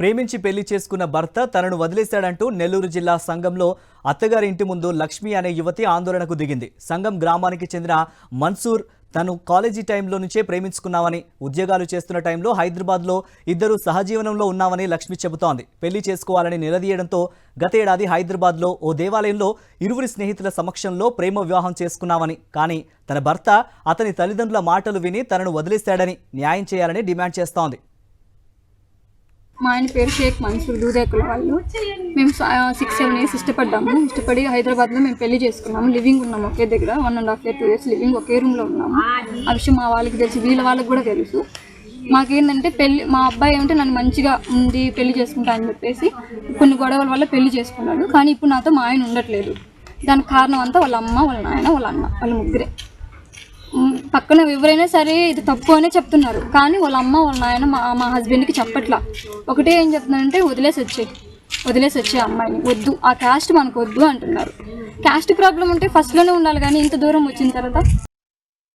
ప్రేమించి పెళ్లి చేసుకున్న భర్త తనను వదిలేశాడంటూ నెల్లూరు జిల్లా సంఘంలో అత్తగారి ఇంటి ముందు లక్ష్మి అనే యువతి ఆందోళనకు దిగింది. సంఘం గ్రామానికి చెందిన మన్సూర్ తను కాలేజీ టైంలో నుంచే ప్రేమించుకున్నామని, ఉద్యోగాలు చేస్తున్న టైంలో హైదరాబాద్లో ఇద్దరు సహజీవనంలో ఉన్నామని లక్ష్మి చెబుతోంది. పెళ్లి చేసుకోవాలని నిలదీయడంతో గత ఏడాది హైదరాబాద్లో ఓ దేవాలయంలో ఇరువురి స్నేహితుల సమక్షంలో ప్రేమ వివాహం చేసుకున్నామని, కానీ తన భర్త అతని తల్లిదండ్రుల మాటలు విని తనను వదిలేశాడని న్యాయం చేయాలని డిమాండ్ చేస్తోంది. మా ఆయన పేరు షేక్ మన్సూర్ దూదేకుల వాళ్ళు. మేము 6-7 years ఇష్టపడి హైదరాబాద్లో మేము పెళ్లి చేసుకున్నాము. లివింగ్ ఉన్నాము ఒకే దగ్గర 1.5 years 2 years లివింగ్ ఒకే రూమ్లో ఉన్నాము. ఆ విషయం మా వాళ్ళకి తెలుసు, వీళ్ళ వాళ్ళకి కూడా తెలుసు. మాకేంటంటే మా అబ్బాయి ఏమంటే నన్ను మంచిగా ఉంది పెళ్లి చేసుకుంటా అని చెప్పేసి కొన్ని గొడవల వల్ల పెళ్లి చేసుకున్నాడు. కానీ ఇప్పుడు నాతో మా ఆయన ఉండట్లేదు. దానికి కారణం అంతా వాళ్ళ అమ్మ, వాళ్ళ నాయన, వాళ్ళ అన్న, వాళ్ళ ముగ్గురే. పక్కన ఎవరైనా సరే ఇది తప్పు అనే చెప్తున్నారు, కానీ వాళ్ళ అమ్మ వాళ్ళ నాయన మా హస్బెండ్కి చెప్పట్లా. ఒకటే ఏం చెప్తున్నారంటే వదిలేసి వచ్చే అమ్మాయిని వద్దు, ఆ క్యాస్ట్ మనకు వద్దు అంటున్నారు. క్యాస్ట్ ప్రాబ్లం ఉంటే ఫస్ట్లోనే ఉండాలి, కానీ ఇంత దూరం వచ్చిన తర్వాత